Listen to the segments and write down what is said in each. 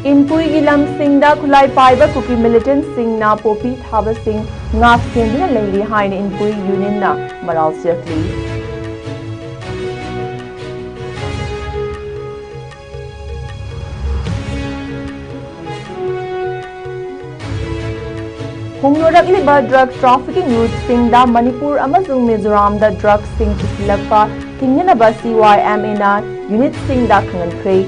Inpui gilam singda khulai paiba kuki militant singna popi thaba sing ngak sendina leili hain Inpui union na maral sirkli. Hongnorakliba drug trafficking route singda Manipur amasung Mizoram da drug sing pisilakpa thingnaba CYMA na unit singda khangankhre.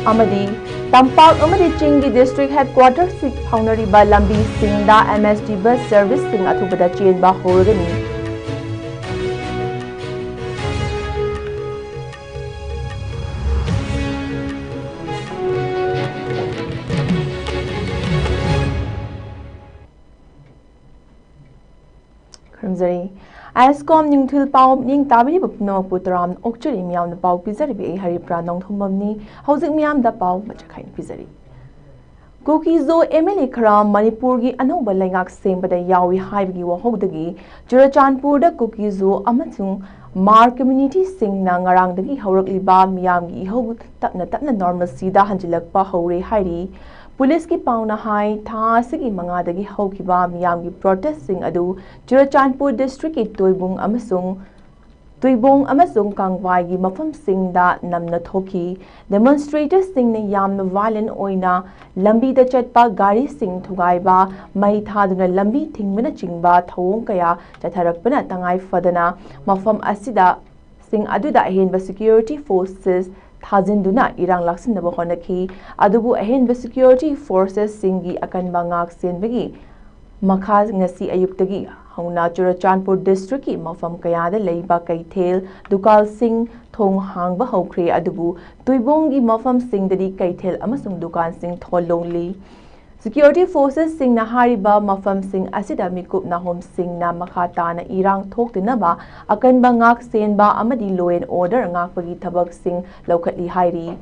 Amadi Tampak Amadi Chingi district headquarters sik phaunariba lambi singda MST bus service sing athubada chenba horgani. ISCOM Ningthil Pau Ning Tabiri Bupno Putaram Okchari Miam the Pau Pizari Hari Pranong Thumamni Housing Miam the Pau Machakain Pizari Kukizo Emily Kram Manipurgi Anoba Langak Same but a Yawi Hivi Wahodagi Jurachanpur the Kukizo Amatung Mar community sing Nangarang the Horakliba Miam Ho Tapna normal Sida Hanjilak Pahore Hari Police ki pauna hai tha sigi mangadagi hokiba miyamgi protesting adu Churachandpur district ki Tuibong amasung Kangwai gi mafam singda namna thoki demonstrators sing ne yamna violent oina lambi da chatpa gari sing thugaiba mai thaduna lambi thingmina chingba thawong kaya chatharakpana tangai fadana mafam asida sing aduda ahenba security forces Thazinduna irang laksin na bahonaki adubu ahenba security forces singi akan bangak senbagi makhaz ngasi ayuktagi hauna Churachandpur district ki mafam kayada leiba kaithel dukal sing thong hangba hokre adubu tuibongi mafam singdadi kaithel amasung dukan sing tholongli Security forces sing na hariba mafam sing asida mikup na hom sing na makata na irang thok dinaba akan bangak senba amadi law and order ngak pagi thabak sing lokatli hairi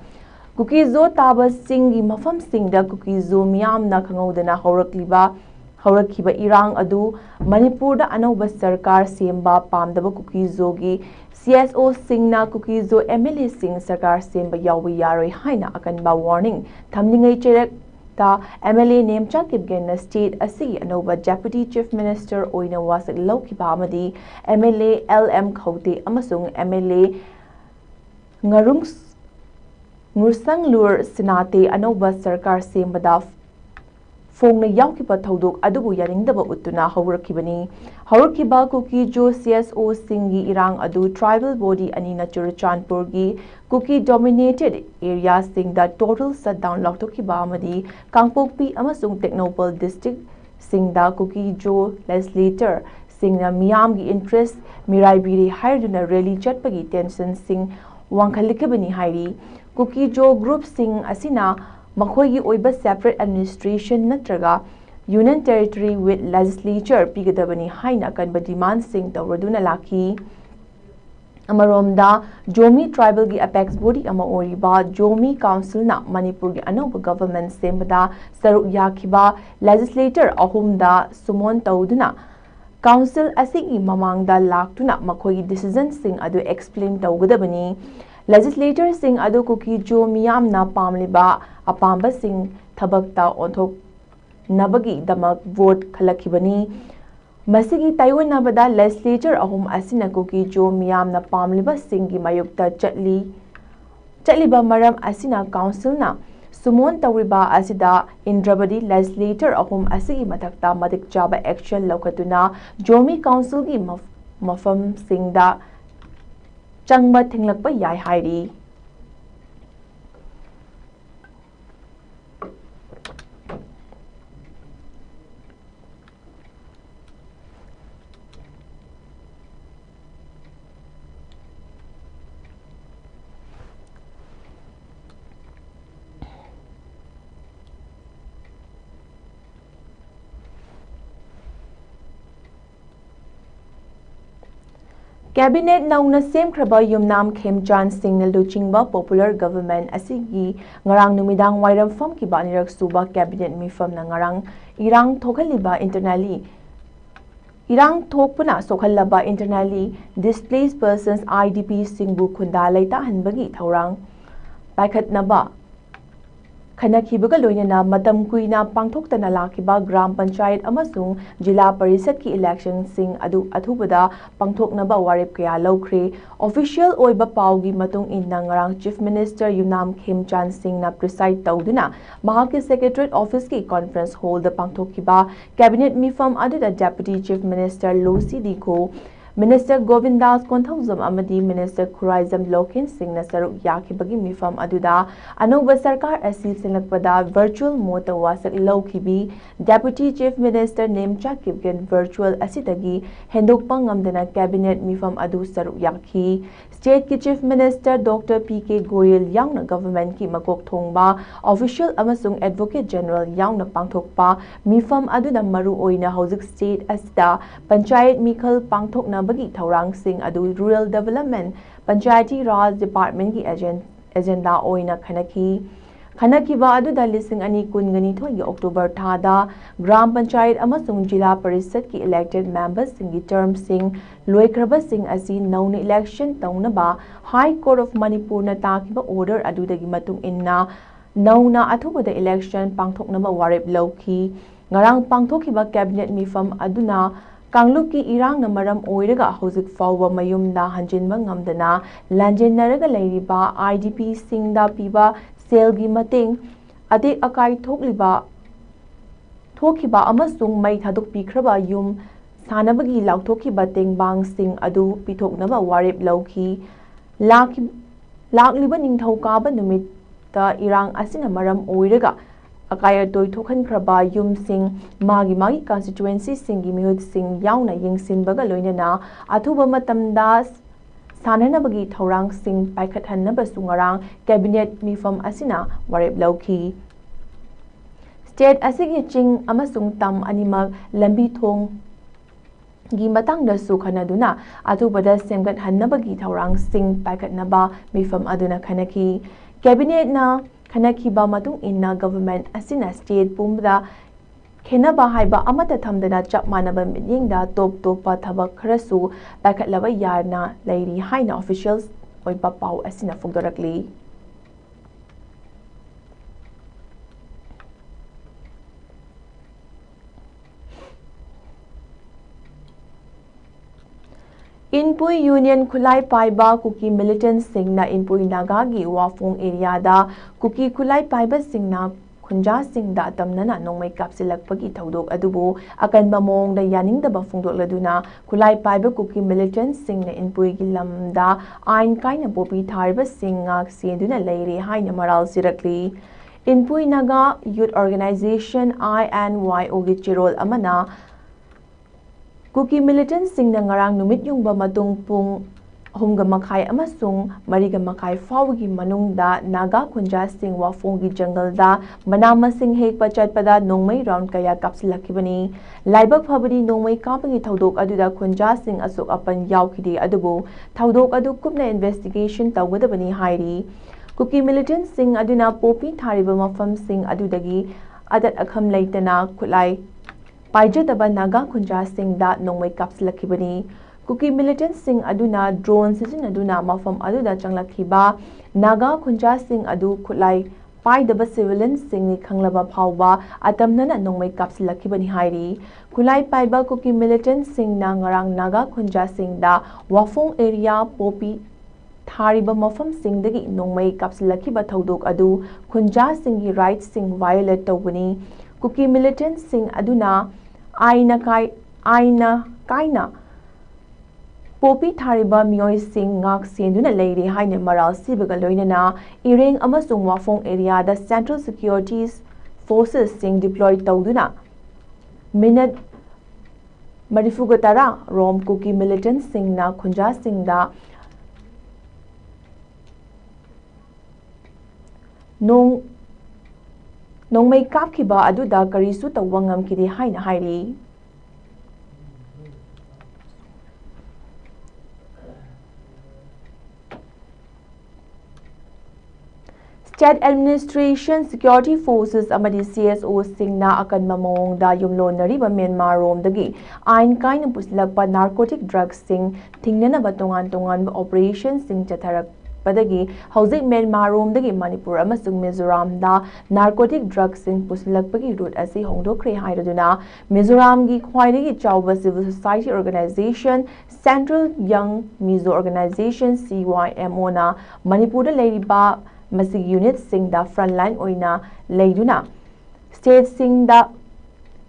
Kukizo taba singi mafam sing da Kukizo miyam na khangodana haurakhiba irang adu Manipur da anoba sarkar semba pamdaba Kukizo gi CSO sing na Kukizo MLA sing sarkar semba yawi yaroi haina akan ba warning thamningai cherek Ta MLA name Chakibgen state asi anoba Deputy Chief Minister oina wasak laukiba amadi MLA LM Khote amasung MLA Ngursang Lur Sinate anoba Sarkar sembada Fongna yaukiba thodok adubu yaringdaba utuna haurakhiba Kuki Jo CSO singi irang adu tribal body anina Churachandpur gi Kuki dominated area sing the total shutdown loktokiba amadi Kangpokpi amasung Technopal district sing the Kuki Jo legislator sing na miyam gi interest mirai biri haiduna rally chatpagi tension sing wangkhalikabani hairi Kuki Jo group sing asina Makhoigi oiba separate administration natraga union territory with legislature pigadabani haina kanba demand sing tawraduna laki Amaromda Jomi tribal gi apex body ama oriba Jomi council na Manipur gi anoba government sembada saruk yakhiba legislator ahumda sumon tawduna council asigi mamangda laktuna makhoigi decision sing adu explain tawgadabani Legislator sing adu Kuki Jo miyam na pamliba apamba sing thabakta onthok nabagi damak vote khalakibani masigi Taiwan nabada legislator ahum asina Kuki Jo miyam na pamliba singi mayukta chatliba maram asina council na sumon tawriba asida indrabadi legislator ahum asigi mathakta madik chaba action lokatuna Jomi council gi mafam singda Changba thinglakpa yai hairi Cabinet nauna semkraba yumnam khemchan singnal luchingba popular government asigi ngarang numidang wairam fam ki banirak suba cabinet mifam na ngarang irang thokhaliba internally Irang thokpuna sokhallaba internally displaced persons IDP singbu khunda leita hanbagi thaurang paikhatnaba खनखिबगा लोइनना मतम कुइना पांथोक्तना लाखिबा ग्राम पंचायत अमसुंग जिला परिषद की election सिंग अदु अथुबदा पांथोक्नबा वारेप कया लौख्रे official ओइबा पाउगी मतुंग इन्ना ngarang chief minister Yumnam Khemchand Singh ना preside तौदुना महाके secretariat office की कॉन्फ्रेंस हॉल द पांथोक्किबा कैबिनेट मिफम अदुदा डेप्यूटी चीफ मिनिस्टर लोसी दिखो मिनिस्टर गोविंदास कोंथौजम अमदी मिनिस्टर खुराइजम लोकेन सिंह सरुक याखिबगी मिफम अदुदा अनौब सरकार असी सिंगलकपदा वर्चुअल मोड वासक लौखिबी डेप्यूटी चीफ मिनिस्टर नेमचा किबगन वर्चुअल असिदगी हेंदोकपा ngamdana कैबिनेट मिफम अदु सरुक याखी स्टेट की chief minister doctor PK Goel याउना government की मकोक थोंगबा ऑफिशियल अमसुंग एडवोकेट जनरल याउना पांथोकपा मिफम अदुना मरु ओइना हौजिक स्टेट असिदा पंचायत मिखल पांथोकना बगी थौरांग सिंह अदु रूरल डेवलपमेंट पंचायती राज डिपार्टमेंट की एजेंडा ओइना खनखिबा अदुदा लिसिंग अनि कुनगनी अक्टूबर थादा ग्राम पंचायत अमसुंग जिला परिषद की इलेक्टेड मेंबर्स सिंगी टर्म सिंह लोइख्रबा सिंह असी नौन इलेक्शन तौनबा हाई कोर्ट ऑफ मणिपुर न ताकिबा ऑर्डर अदुदगी मतुंग इन्ना नौना अथुबदा इलेक्शन पांथोकनबा वारेप लौखी ngarang पांथोखिबा कैबिनेट मिफम अदुना कांगलुप की इरांग न मरम ओइरगा हौजिक फाउबा मयुमदा हंजिनबा ngamdana lanjennaraga leiriba IDP सिंगदा पीबा सेलगी मतेंग अदेक अकाई थोखिबा अमसुंग मई थादुक पीख्रबा युम सानबगी लाउथोखिबा तेंगबांग सिंह अदु पिथोकनबा वारेप लौखी लाखलिबा निंगथौकाबा नुमित्ता इरांग असिना मरम ओइरगा अकाय तोय थोखनख्रबा युम सिंह मागी कॉन्स्टिट्युएंसी सिंगी मिहुत सिंह याउना यिंगसिनबगा लोइनना अथुबा मतमदा साननबगी थौरांग सिंह पाइखतहन्नबसु ngarang कैबिनेट मिफम असिना वारेप लौखी स्टेट असिगी चिंग अमसुंग तम अनिमक लंबी थोंग गी मतंगदसु खनदुना अथुबदा सेमगत हन्नबगी थौरांग सिंह पाइखतनबा मिफम अदुना खनखी कैबिनेट ना खनखिबा मतुंग इन्ना गवर्नमेंट असिना स्टेट पुंबदा खेनबा हाइबा अमता थमदना चप मानबा मिटिंगदा टॉप टॉपा थबक खरसु पाइखतलबा याना लैरी हाइना ऑफिशियल्स ओइबा पाउ असिना फोगदरकली इनपुई यूनियन खुलाई पाइबा कुकी मिलिटेंट सिंगना इनपुई नागागी वाफोंग एरियादा कुकी खुलाई पाइबा सिंगना खुंजा सिंगदा तमनना नोंमै कापसिलकपगी थौदोक अदुबो अकनबा मोंगदा यानिंगदबा फोंदोकलदुना खुलाई पाइबा कुकी मिलिटेंट सिंगना इनपुईगी लमदा आइन काइना पोपी थारिबा सिंगा सेंदुना लैरे हाइना मराल सिरकली इनपुई नागा यूथ ऑर्गेनाइजेशन INYO गी चिरोल अमना कुकी मिलिटेंट सिंगना ngarang numit yungba matung pung homga makai amasung mariga makai fawgi manungda naga khunja sing wafongi jungle da manama sing hek pachatpada nongmai round kaya kapsilakibani laibak phabadi nongmai kapagi thodok aduda khunja sing asuk apan yaukhidi adubu thodok adu kupna investigation tawgadabani hairi kuki militant sing aduna popi thariba mafam sing adudagi adat akham leitana khulai पाइजदबा नागा खुंजा सिंगदा नोंमै कापसिलखिबनी Kuki militant सिंग अदुना drone सिजिनदुना मफम अदुदा चंगलखिबा नागा खुंजा सिंग अदु खुलाई पाइदबा सिविलियन सिंगनी खंगलबा फावबा अतमनना नोंमै कापसिलखिबनी हाइरी खुलाई पाइबा कुकी मिलिटेंट सिंगना ngarang नागा खुंजा सिंगदा वाफोंग एरिया पोपी थारिबा मफम सिंगदगी नोंमै कापसिलखिबा थौदोक अदु खुंजा सिंगी राइट सिंग वायोलेट तौबनी कुकी मिलिटेंट सिंग अदुना आइना काइना पोपी थारिबा मियोय सिंग ngak senduna leire haina maral sibaga loinana ireng amasung wafong area da central securities forces sing deploy tawduna minute marifugatara rom kuki militant sing na khunja sing da नोंमै कापखिबा अदुदा करिसु तौबा ngamkidi haina hairi State Administration, Security Forces amadi CSO singna akanba mawongda yumlonariba Myanmar romdagi ain kaina puslakpa narcotic drugs sing thingnanaba tongan operation sing chatharakpadagi hauzik Myanmar romdagi Manipur amasung Mizoram da narcotic drugs sing puslakpagi route asi hongdokre hairaduna Mizoram gi khwaidagi chawba civil society organization Central Young Mizo Organization CYMO na Manipur da leiriba Masig unit sing da frontline oina leiduna state sing da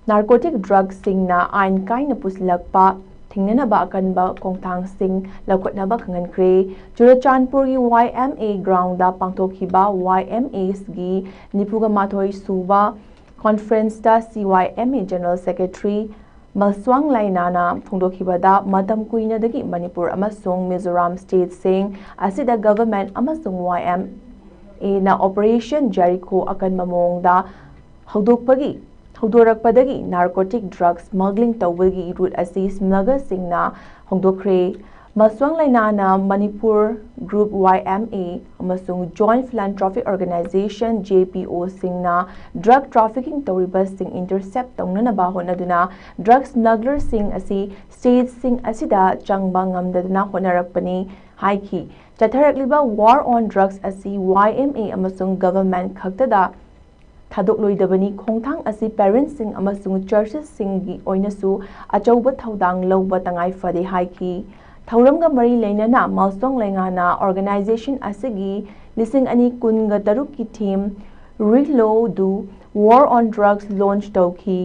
narcotic drugs sing na ain kaina puslakpa thingnana ba kanba kongthang sing lakwatna ba khangankre Churachandpur gi YMA ground da pangthokhiba YMAs gi nipuga mathoi suba conference da CYMA general secretary Malswang Lainana Phongdokhibada Matam Kuina dagi Manipur amasung Mizoram state sing asida government amasung YM na Operation Jericho akan mamongda haudorakpadagi narcotic drugs smuggling tawagi route asi smuggler singna hongdokre Maswang Lainana Manipur Group YMA amasung Joint Philanthropic Organization JPO singna drug trafficking tawriba sing intercept tawnana ba honaduna drug smuggler sing asi state sing asida changba ngamdaduna honarakpani haiki Chatharakliba war on drugs asi YMA amasung government khaktada thadokloidabani khongthang asi parents sing amasung churches sing gi oinasu achauba thaudang lawba tangai fade haiki thauramga mari leinana Malsong Lengana organization asigi lising ani kunga taruk ki team Reload du war on drugs launch tawki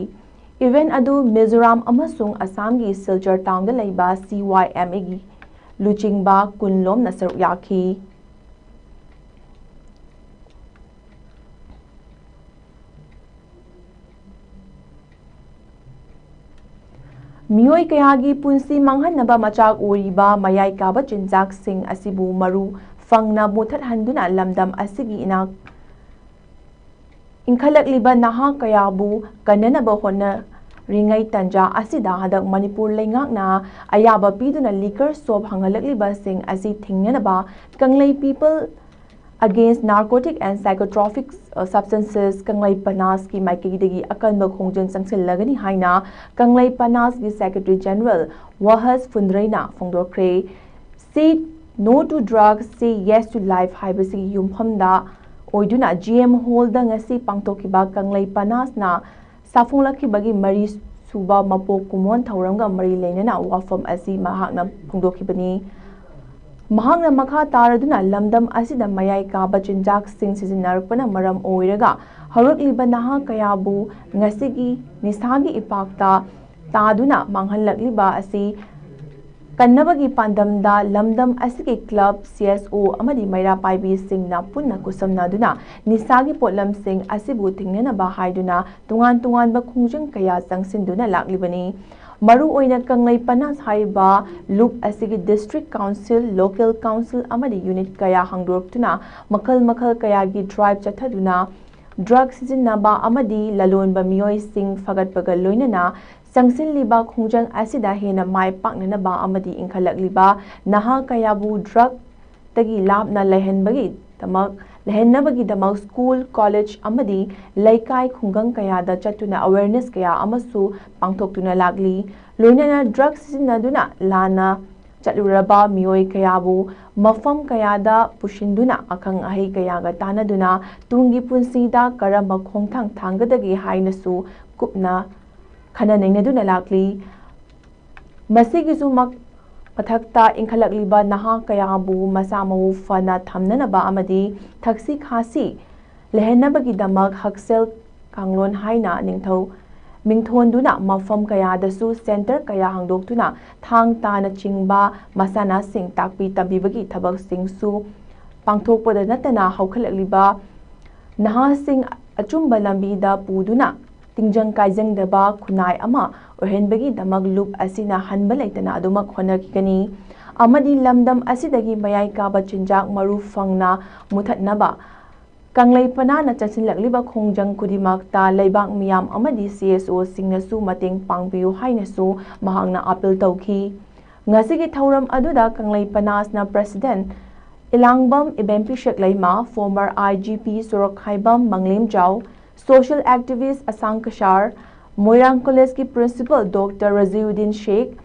event adu Mizoram amasung Assam gi Silchar town da leiba CYMA gi Luchingba kunlom nasaruk yaki Miyoi kayagi punsi manghanaba machak oriba mayai kaba chinjak sing asibu maru fangna muthat handuna lamdam asigi inak inkhalakliba naha kayabu kananaba hona ringai tanja asida hadak Manipur leingakna ayaba piduna liquor shop hangalakliba sing asi thingnanaba Kanglei people against narcotic and psychotropic substances Kanglei Panas ki maikidagi akanba khongjang changsilagani haina Kanglei Panas ki Secretary General Wahas Fundraina Phongdokre say no to drugs say yes to life haibasi yumphamda oiduna GM hall da ngasi pangtokhiba Kanglei Panas na Safunglaki bagi mari suba mapok kumon thauramga mari leinana wafam asi mahakna phongdokhibani mahakna makha taraduna lamdam asida mayai ka bachinjak sing sizinarpana maram oiraga harakliba naha kayabu ngasigi nisagi ipakta taduna manghallakliba asi kannabagi pandamda lamdam asigi club CSO amadi maira paibi singna punna kusamnaduna nisagi potlam sing asibu thingnana ba haiduna tungan ba khungjang kaya changsinduna laklibani maru oina Kanglei Panas haiba loop asigi district council local council amadi unit kaya hangdoktuna makal kaya gi drive chathaduna drug sizinaba amadi lalonba miyoi sing fagatpaga loinana Sangsinliba khungjang asida hena mai paknanaba amadi inkhalakliba naha kayabu drug tagi labna lehenbagi damak school college amadi laikai khungang kaya da chatuna awareness kaya amasu pangthoktuna lagli loinana drug sizinaduna lana chatluraba miyoi kayabu mafam kaya da pushinduna akhang ahai kaya ga tanaduna tungi punsida karamba khongthang thangadagi hainasu kupna khana nainaduna lakli masigisu mak pathakta inkhalakliba naha kayabu masamawu fana thamnanaba amadi thaksi khasi lehenabagi damak haksel kanglon haina ningthau mingthonduna mafam kayadasu center kaya hangdoktuna thang tana chingba masana sing takpi tambibagi thabak singsu pangthokpada natana haukhalagliba naha sing achumba lambida puduna tingjang kaijang deba khunai ama ohenbagi damak loop asina hanba leitana adumak honakigani amadi lamdam asidagi mayai kaba chinjak maru fangna muthatnaba Kanglei Panana chasinlagliba khongjang kudimakta leibak miyam amadi CSO singnasu mateng pangbiu hainasu mahangna appeal tawki ngasigi thauram aduda Kanglei Panasna president Ilangbam Ibempi Sheklaima, former IGP Sorokhaibam Manglimjau, social activist Asang Kashar, Moirang College ki principal Dr. Raziuddin Sheikh,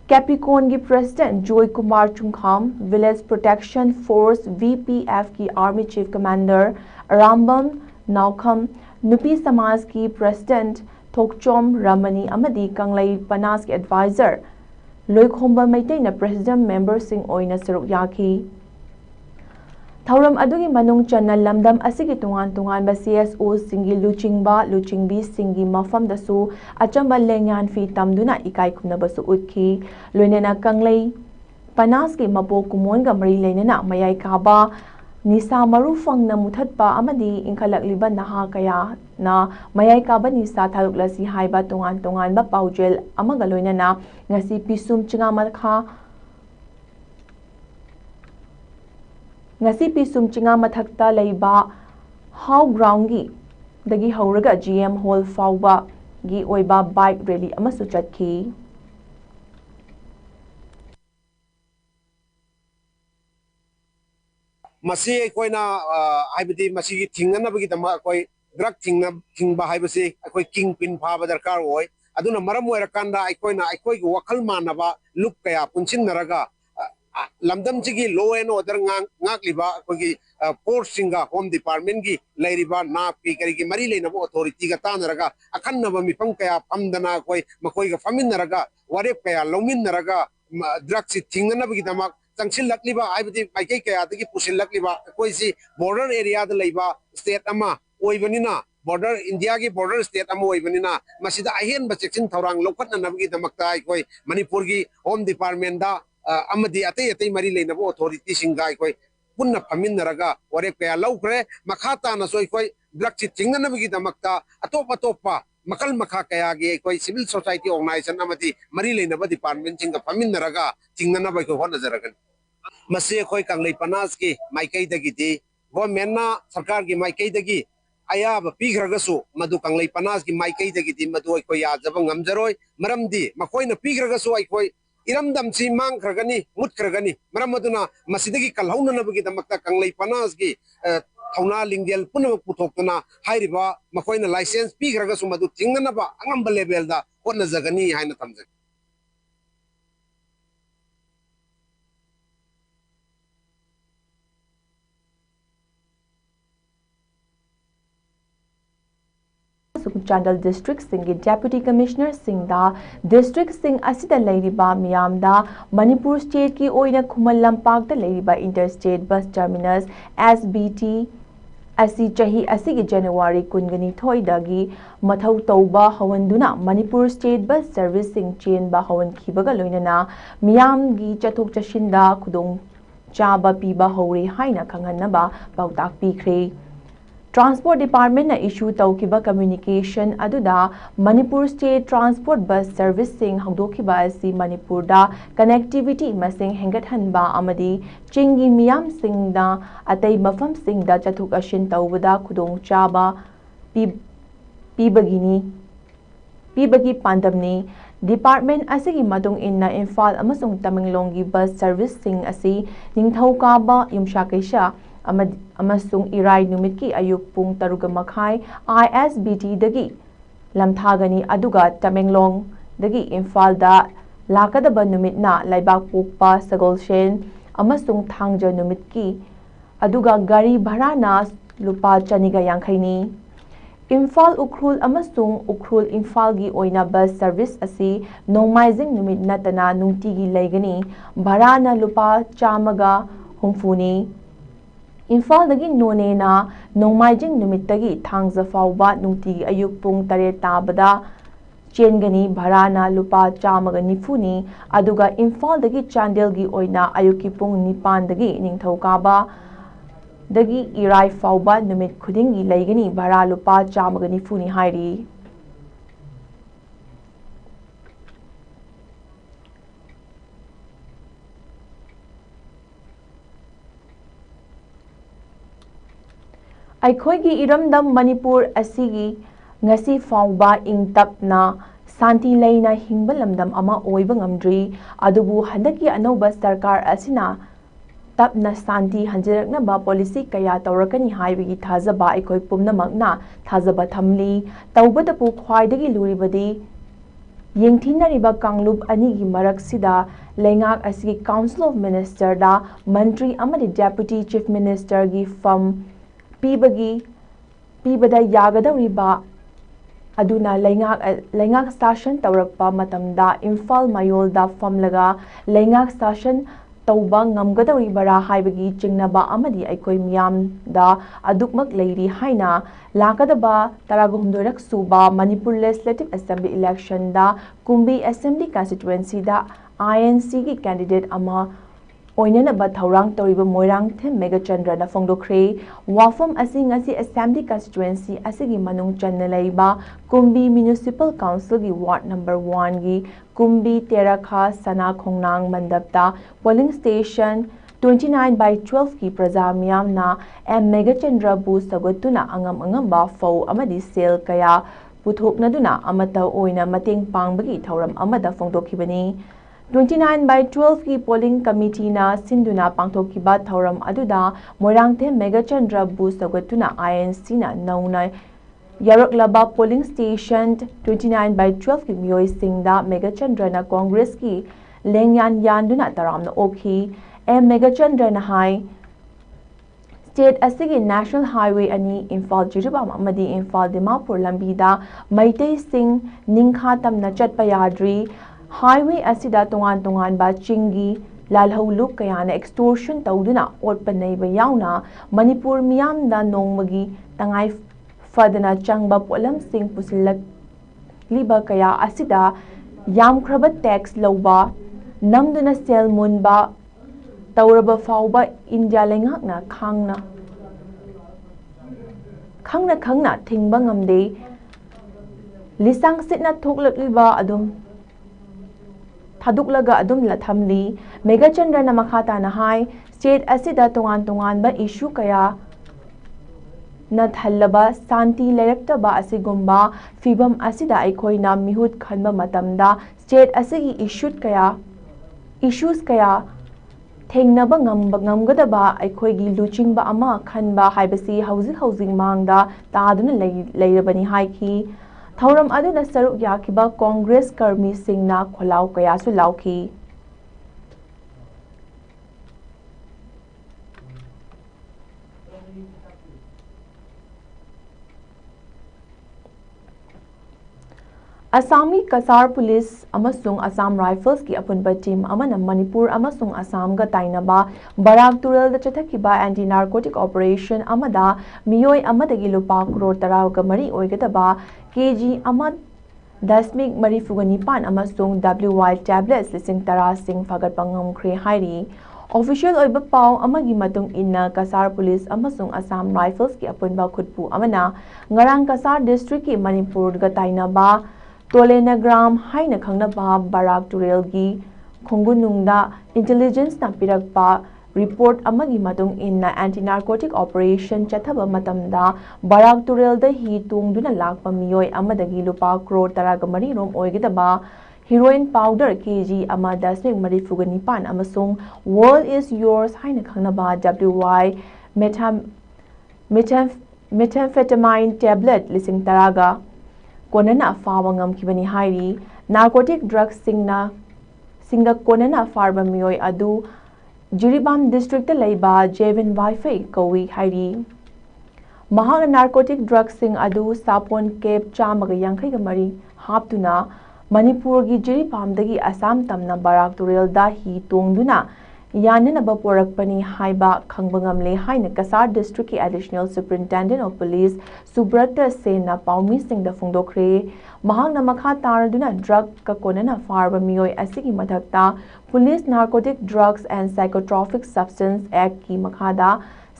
Capricorn की president Joy Kumar Chunkham, village protection force VPF की army chief commander Rambam Naokham, Nupi Samaj की president Thokchom Ramani अमदी कंगलई पनास के advisor Loikhomba मैतेना president member सिंह ओइना सरुक याखी। थौरम अदुगी मनुंग चन्ना लमदम असिगी तुंगान तुंगान CSO सिंगी लुचिंबी सिंगी मफम दसु अचंबा लेंयान फी तमदुना इकाई खुनबसु उतखी लोइनेना कंगलई पनास की मपो कुमोनगा मरी लेनेना मयाई काबा निसा मरु फंगना मुथतपा अमदी इंखलकलिबा नहा कया ना मयाई काबा निसा थालुकलसी हाइबा तुंगान तुंगान बा पाउजेल अमगा लोइनेना ngasi pisum chinga makha ngasi pisum chinga mathakta leiba how ground gi dagi hauraga GM hall fauba gi oiba bike rally amasu chatki masi koina haibadi masi gi thingna bagi dama koi drug thingba haibasi koi kingpin pha ba darkar oi aduna maram oirakanda aikoina aikoi gi wakal manaba look kaya punchin naraga lamdam chigi law and order ngakliba kogi force singa home department gi lairiba na pi kari gi mari leina bo authority ga tanaraga akanna ba mifam kaya pamdana koi makoi ga famin naraga warep kaya lomin naraga drug si thingna bagi dama changsil lakliba aibadi maikai kaya dagi pusil lakliba koi si border area da leiba state ama oibanina border India ki border state amu oibanina masida ahen ba section thorang lokatna nabgi damakta koi Manipur gi home department da amadi atei mari leina bo authority singa koi punna phamin naraga warep kaya laukre makhata na soi koi drug chi thingna nabgi damakta atopa makal makha kaya gi koi civil society organization amadi mari leina ba department singa phamin naraga thingna na ba ko hona jaragan mase koi kanglei panas ki maikai dagi di government na sarkar gi maikai dagi ayaba pigragasu madu kanglei panas ki maikai dagi di madu koi ya jaba ngamjaroi maramdi makoina pigragasu ai koi iramdam si mang kragani mut kragani maram maduna masidagi kalhauna nabagi damakta kanglei panas ki thauna linggel punna puthokna hairiba makoina license pigragasu madu tingna ba angamba level da honna jagani haina tamja Chandal district singi deputy commissioner singda district sing asida leiriba miyamda Manipur state ki oina Khumal Lampak da leiriba interstate bus terminus SBT asi chahi asigi January kungani thoidagi mathau tauba hawanduna Manipur state bus service sing chain ba hawan khibaga loinana miyam gi chathok chashinda khudong chaba piba hori haina khanghanaba pautak pikre Transport Department na issue taukiba communication aduda Manipur State Transport Bus Servicing hangdokiba asi Manipur da connectivity masing hengathanba amadi chingi miyam singda atay mafam singda chathuk ashin taubada khudong chaba pibagi pandamni Department asigi matung inna Imphal amasung Tamenglong gi bus servicing asi ningthauka yumsha kaisha amasung irai numit ki ayuk pung taruga makhai ISBT dagi lamthagani aduga Tamenglong dagi Imphal da lakadaba numit na laibak pokpa sagolshen amasung thangja numit ki aduga gari bhara na lupa chaniga yankhaini Imphal Ukhrul amasung Ukhrul Imphal gi oina bus service asi nomaizing numit natana nungtigi laigani bhara na lupa chamaga hungfuni Imphal dagi none na nongmaijing numitagi thangza fauba nungtigi ayuk pung tare tabada chengani bharana lupa chamaga nifuni aduga Imphal dagi Chandel gi oina ayuki pung nipan dagi ningthokaba dagi irai fauba numit khudingi laigani bhara lupa chamaga nifuni hairi Aikhoigi iramdam Manipur asigi ngasi fauba ingtapna santi leina hingba lamdam ama oiba ngamdri adubu handaki anauba sarkar asina tapna santi hanjiraknaba policy kaya tawrakani haibagi thajaba aikoi pumnamakna thajaba thamli tawbadapu khwaidagi luribadi yengthinariba kanglup anigi maraksida lengak asigi Council of Minister da Mantri amadi Deputy Chief Minister gi fam pibada yagadawriba aduna lengak station tawrakpa matamda Imphal Mayolda famlaga lengak station tauba ngamgadawribara haibagi chingnaba amadi aikoi miyamda adukmak leiri haina lakadaba 16rak suba Manipur Legislative Assembly election da Kumbi Assembly constituency da INC gi candidate ama oinanaba thaurang toriba moirang them Megachandra na phongdokre wafam asing asi Assembly constituency asigi manung channa leiba Kumbi Municipal Council gi ward number 1 gi Kumbi Terakha Sana Khongnang Mandapta polling station 29/12 ki Prajamiyam na M Megachandra bu sagatuna angamba fau amadi sel kaya puthoknaduna amata oina mateng pangbagi thauram amada phongdokhibani 29/12 ki polling committee na sinduna pangthokiba thauram aduda moirangthe Megachandra bu sagatuna INC na nauna Yaraklaba polling station 29/12 ki miyoi singda Megachandra na Congress ki lengyan yanduna taramna okhi M Megachandra na hai state asigi national highway ani Imphal Jiribam amadi Imphal Dimapur lambida Maitai Singh ningkha tamna chatpa yadri highway asida tongan ba chingi lalhauluk kayana extortion tawduna otpanaiba yauna Manipur miyamda nongmagi tangai fadana changba polam sing pusilak liba kaya asida yamkraba tax lawba namduna sel munba tawraba fawba India lengakna khangna thingba ngamde lisang sitna thoklakliba adum Thaduk adum lathamli Megachandra na makhata na hai state asida tongan ba issue kaya na thallaba santi lerakta ba asigumba fibam asida aikoi na mihut khanba matamda state asigi issues kaya thengnaba ngamgadaba aikoi gi luchingba ama khanba haibasi housing mangda taduna leirabani haiki Thauram aduna saruk yakiba Congress karmi singna kholau kayasu lauki Assami Kasar Police amasung Assam Rifles ki apunba team amana Manipur amasung Assam ga tainaba Barak Tural da chathakiba anti narcotic operation amada miyoi amadagi lupa crore taraw ga mari oigadaba kg amad dasmik mari fugani pan amasung WY tablets lising tara sing fagat pangam khre hairi official oiba pau amagi matung inna Kasar Police amasung Assam Rifles ki apunba khutpu amana ngarang Kasar district ki Manipur ga tainaba Tolenagram haina khangnaba Barak Turelgi Khongunungda intelligence na pirakpa report amagi matung inna anti-narcotic operation chathaba matamda Barak Turelda hi tungduna lakpa miyoi amadagi lupa crore taragamari rom oigidaba heroin powder kg ama dasmik mari fugani pan amasung world is yours haina khangnaba WY methamphetamine tablet lising taraga konana fawa ngamkibani hairi narcotic drugs singa konana farba miyoi adu Jiribam district laiba Jevin Wi-Fi kawi hairi mahang narcotic drugs sing adu sapon kep chamaga yankai ga mari haptuna Manipur gi Jiribam dagi Assam tamna Barak Turel da hi tongduna yananaba porakpani haiba khangbangamle haina Kasar district ki additional superintendent of police Subrata Sena Paumi Singh da phongdokre mahangna makha taraduna drug ka konana farba miyoi asigi mathakta police narcotic drugs and psychotropic substance act ki makhada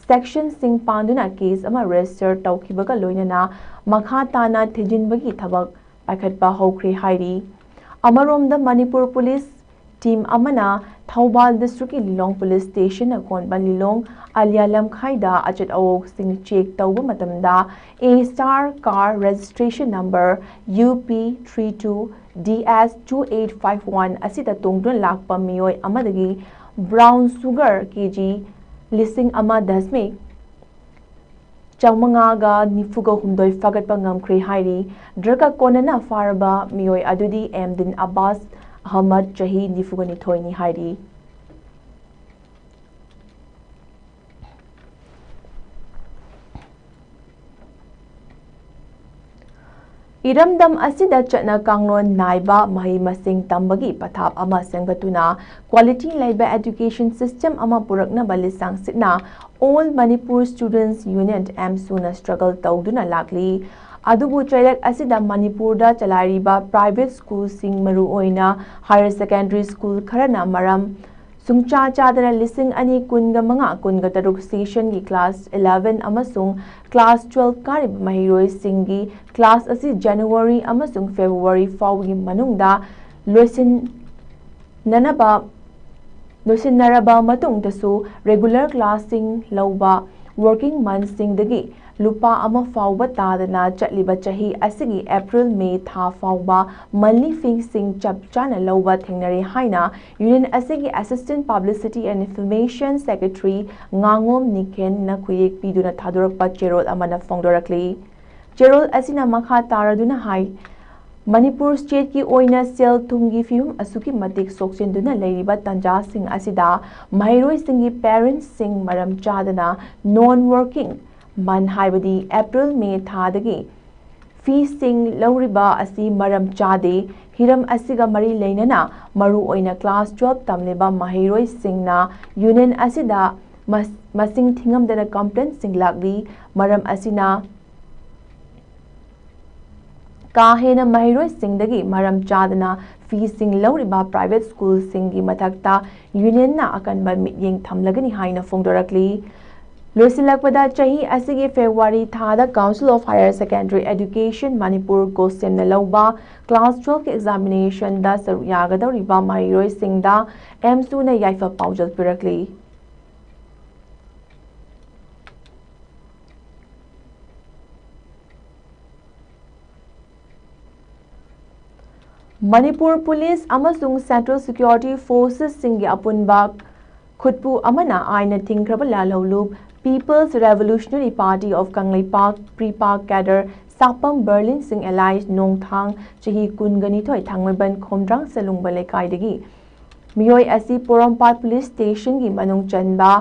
section sing panduna case ama register tawkibaga loinana makha tana thijinbagi thabak paikhatpa hokre hairi amaromda Manipur police team amana Thaubal district ki Lilong police station na konban Lilong Alialam khaida achat awok sing check tawba matamda A star car registration number UP32DS2851 asida tongdun lakpa miyoi amadagi brown sugar kg 1,956 fagatpa ngamkhre hairi draka konana farba mioi adudi Emdin Abbas Ahmad chahi 92 ni hairi Iramdam asida chatna kanglon naiba mahi masing tambagi pathap ama senggatuna quality laiba education system ama purakna balisang sitna all Manipur Students Union MSUna struggle tawduna lakli adubu chairak asida Manipur da chalariba private school sing maru oina higher secondary school kharana maram Sungcha chadana lising ani kunga manga kunga taruk session gi class 11 amasung class 12 karib mahiroi singi class asi January amasung February fawgi manungda loisin naraba matung tasu regular classing lauba working month singdagi lupa ama fawba tadana chatliba chahi asigi April May tha fawba monthly fees sing chap chana lauba thengnari haina union asigi assistant publicity and information secretary ngangom niken na kuyek piduna thadorakpa cherol amana fongdorakli cherol asina makha taraduna hai Manipur state ki oina sel thumgi fium asuki matik soksinduna leiriba tanja sing asida mahiroi singi parents sing maram chadana non working man haibadi April May thadagi fees sing lauriba asi maram chade hiram asiga mari leinana maru oina class 12 tamleba mahiroi singna union asida masing thingamdana complaint sing lagli maram asina kahena mahiroi singdagi maram chadana fees sing lauriba private school singi mathakta union na akanba mityeng thamlagani haina fongdorakli Losilakpada chahi asigi February thada Council of Higher Secondary Education Manipur Gosemna lauba class 12 examination da saru yagadawriba mahiroi singda MSU na yaifa paujal pirakli Manipur Police amasung Central Security Forces singi apunba khutpu amana aina thingkraba lalawlub People's Revolutionary Party of Kanglei Park Pre-Park Cadre Sapam Berlin Sing Allies Nongthang chahi kungani thoi thangmeban khomdrang salungba lekaidagi mioi asi Porompat Police Station gi manung chanba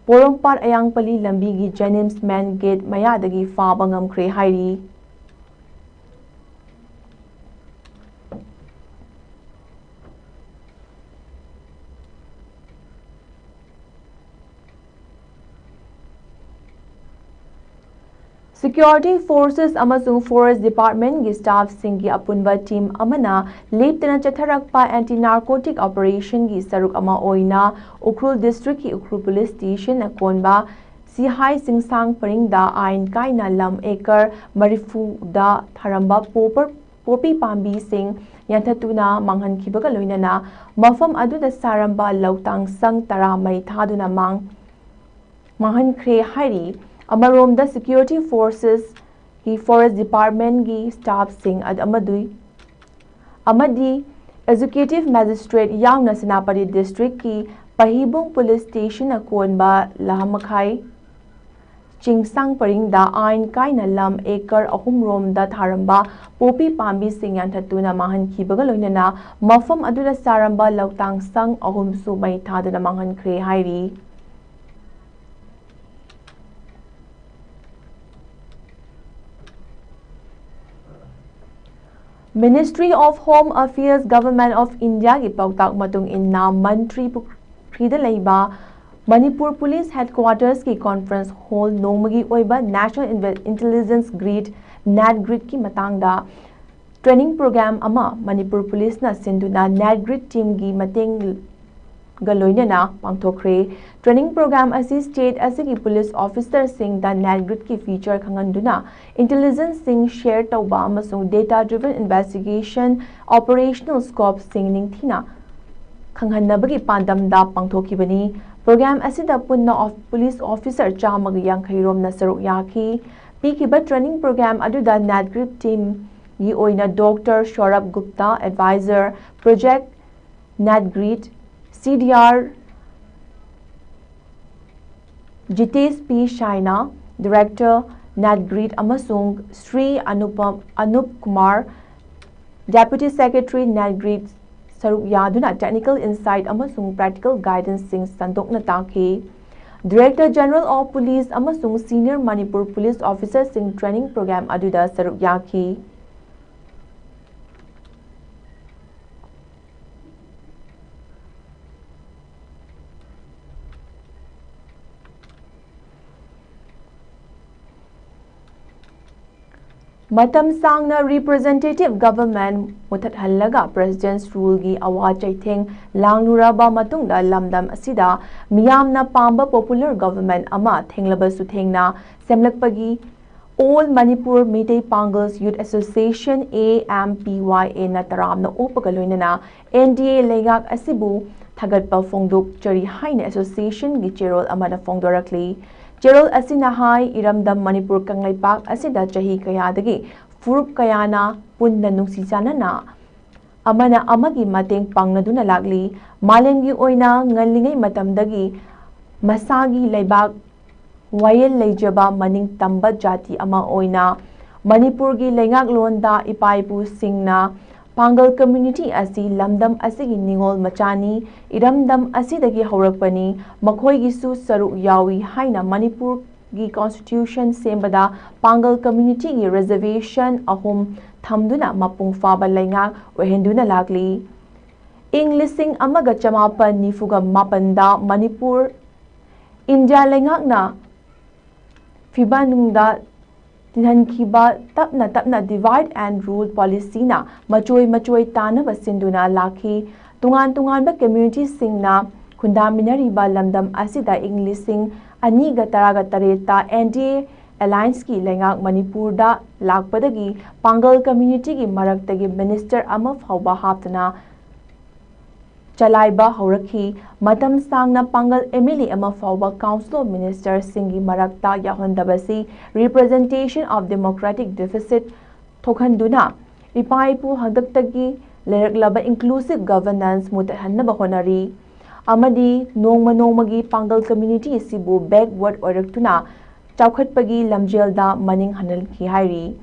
Porompat Ayangpali lambi gi Jenims Main Gate mayadagi faba ngamkhre hairi Security Forces amasung Forest Department gi staff singi apunba team amana leptana chatharakpa anti-narcotic operation gi saruk ama oina Ukhrul District ki Ukhrul Police Station akonba Sihai Singsang Paringda ain kaina lam acre marifu da tharamba popi pambi sing yanthatuna manghankibaga loinana mafam aduda saramba lautang sang taramai thaduna manghankhre hairi Amarom the Security Forces ki Forest Department ki staff sing amadi Executive Magistrate Yauna Senapati District ki Pahibong Police Station akonba lahamakhai Chingsang Paringda ain kaina lam acre ahumrom da tharamba popi pambi sing yanthatuna mahan khibaga loinana mafam aduda saramba lautang sang ahum su mai thaduna mahan khre hairi Ministry of Home Affairs Government of India ki pautak matung inna Mantri Pukrida leiba Manipur Police Headquarters ki conference hall nomagi oiba National Intelligence Grid NAT Grid ki matangda training program ama Manipur Police na sinduna NAT Grid team gi mateng galoinana pangthokre training program asi state asigi police officer sing da NAT Grid ki feature khanganduna intelligence sing share tauba amasung data driven investigation operational scope sing ningthina khanghanabagi pandam da pangthokibani program asida punna of police officer chamagi yankhairom na saruk yaki pikiba training program aduda NAT Grid team gi oina Dr. Shorab Gupta advisor project NAT Grid CDR Jitesh P. Shaina, Director, NatGrid amasung Sri Anup Kumar, Deputy Secretary NatGrid Saruk Yaduna Technical Insight amasung Practical Guidance sing sandokna taki. Director General of Police amasung Senior Manipur Police Officer sing Training Program aduda saruk yaki. Matam sangna representative government muthathallaga president's rule gi awa chaitheng langluraba matungda lamdam asida miyamna pamba popular government ama thenglaba su thengna semlakpagi All Manipur Meitei Pangals Youth Association AMPYA na taramna upaga loinana NDA legak asibu thagatpa fongdok chari haina association gi cherol amana fongdorakli Cherol asina hai iramdam Manipur kanglaipak asida chahi kayadagi furup kayana punna nungsi janana amana amagi mateng pangnaduna lagli malemgi oina ngallingai matamdagi masagi laibak wayel leijaba maning tamba jati ama oina Manipur gi lengak londa ipaipu singna Pangal community asi lamdam asigi ningol machani iramdam asidagi haurakpani makhoi gi su saru yawi haina Manipur gi constitution sembada Pangal community gi reservation ahum thamduna mapung faba lengak ohenduna lagli Lising amaga chamapan nifuga mapanda Manipur India lengakna fibanungda Tinhankiba tapna divide and rule policy na machoi tana basinduna laki tungan ba community singna kundaminari ba lamdam asida Lising aniga taraga tareta NDA alliance ki lengak Manipur da lakpadagi Pangal community gi maraktagi minister ama phauba haptana Chalaiba Haurakhi, Matam Sangna Pangal MLA ama Fauba Council of Ministers Singi Marakta Yahondabasi, representation of democratic deficit Tokhanduna, Ipaipu Hadaktagi, Leraklaba inclusive governance Mutahanaba Honari, Amadi, Nongmagi Pangal community Sibu backward Oraktuna, Chaukhatpagi Lamjelda Maning Hanal Kihari.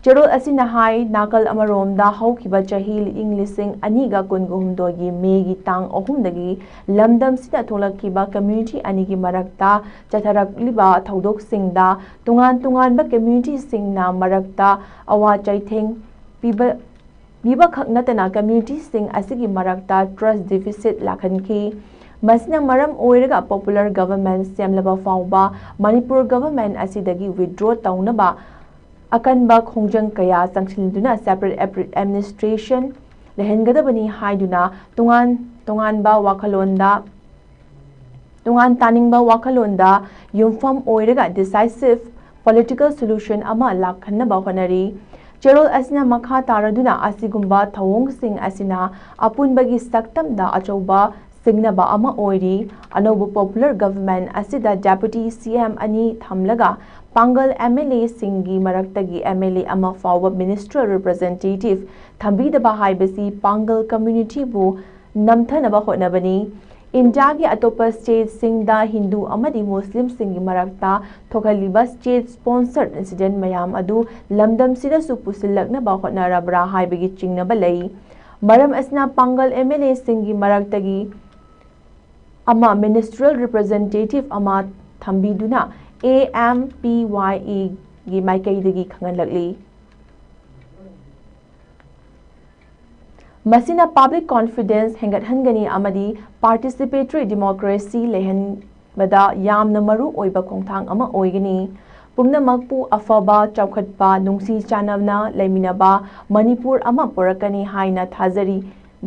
Cherol asina hai nakal amaromda haukiba chahi Lising aniga kunguhumdogi megi tang ohumdagi lamdam sida tholakkiba community anigi marakta chatharakliba thaudok singda tungan ba community singna marakta awa chaitheng piba khaknatana community sing asigi marakta trust deficit lakhanki Masina maram oiraga popular government semlaba fauba Manipur government asidagi withdraw taunaba Akanba khongjang kaya sangsilinduna separate administration lehengadabani haiduna tungan ba wakalonda tungan taningba wakalonda yumfam oiraga decisive political solution ama lakhanaba honari Cherol asina makha taraduna asigumba thawong sing asina apunbagi saktamda achauba singnaba ama oiri anobu popular government asida deputy CM ani thamlaga Pangal MLA Singi Maraktagi MLA ama forward ministerial representative Thambidaba haibasi Pangal community bu namthanaba hotnabani Indiagi atopa state singda Hindu amadi Muslim singi marakta thokaliba state sponsored incident mayam adu lamdam sida su pusilaknaba hotnarabra haibagi chingnaba lei maram asna Pangal MLA Singi Maraktagi ama ministerial representative ama thambiduna AMPYA gi maikaidagi khangalakli Masina public confidence hengathangani amadi participatory democracy lehenbada yamna maru oiba khongthang ama oigani pumnamakpu afaba chaukhatpa nungsi chanavna leiminaba Manipur ama porakani haina thazari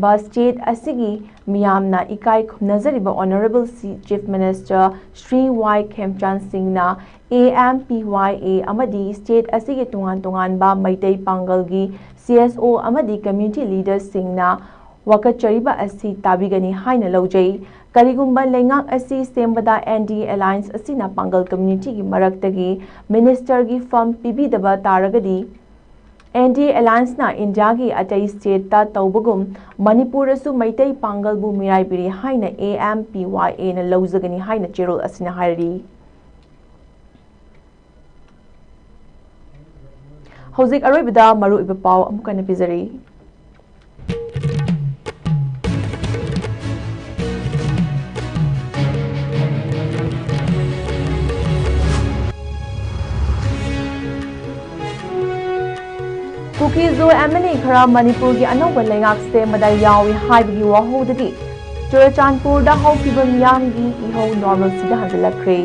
ba state asigi miyamna ikai khumnazariba honorable chief minister Sri Y Khemchan Singh na AMPYA amadi state asigi tungan ba Meitei Pangal gi CSO amadi community leaders Singh na wakachariba asi tabigani haina laujai karigumba lengak asi sembada NDA alliance asina Pangal community gi maraktagi minister gi firm pibidaba taragadi NDA alliance na India gi atai state ta taubagum Manipur asu Meitei Pangal bu mirai biri haina AMPYA na lauzagani haina cherol asina hari ꯍꯧꯖꯤꯛ ꯑꯔꯣꯏꯕꯗ ꯃꯔꯨꯑꯣꯏꯕ ꯄꯥꯎ ꯑꯃꯨꯛ ꯍꯟꯅ ꯄꯤꯖꯔꯤ꯫ ꯀꯨꯀꯤꯖꯣ MNA खरा मणिपुर की अनौबा लेंगाक सेमदा यावी हाइबगी वाहोदगी चुरचांदपुरदा हौखिबा मियामगी इहौ नॉर्मल सिदा हंजलखरे।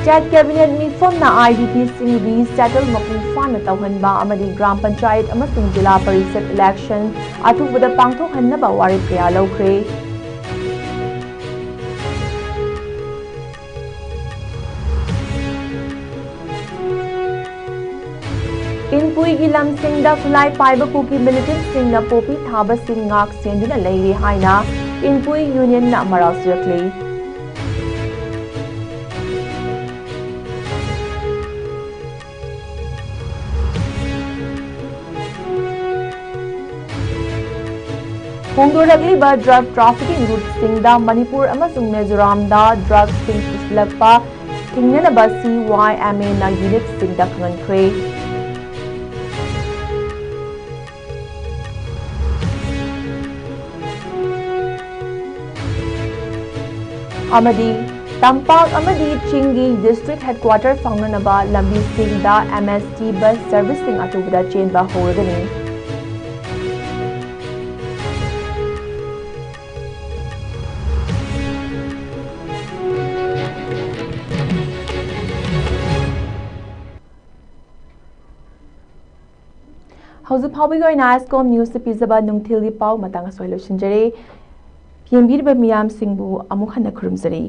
स्टेट कैबिनेट मिफमना IDP सिंह रीसेटल मपुंग फाना तौहनबा अमदी ग्राम पंचायत अमसुंग जिला परिषद इलेक्शन अथुबदा पांगथोकहन्नबा वारेप कया लौखरे। इनपुई की लमसिंगदा खुलाई पाइबा कुकी मिलिटेंट सिंगना पोपी थाबा सिंग ngak सेंदुना लेरी हाइना इनपुई यूनियन ना मराल सिरखले। होंदोरगलीबा ड्रग ट्रैफिकिंग रूट सिंगदा मणिपुर अमसुंग मिजोरामदा ड्रग सिंग पुसलकपा थिंगनबा CYMA ना यूनिट सिंगदा खंगनख्रे। अमदी तंपाक अमदी चिंगी डिस्ट्रिक्ट हेडक्वार्टर फाउंगनबा लंबी सिंगदा MST बस सर्विसिंग अथुबदा चेनबा होरगनी। हौजि फाउबिगो ISCOM न्यूज से पिजबा नुंगथिलि पाउ मतंग सोइलोसिनजरे। यंबीरबा मियाम सिंबु अमुक हन्ना खुरुमजरी।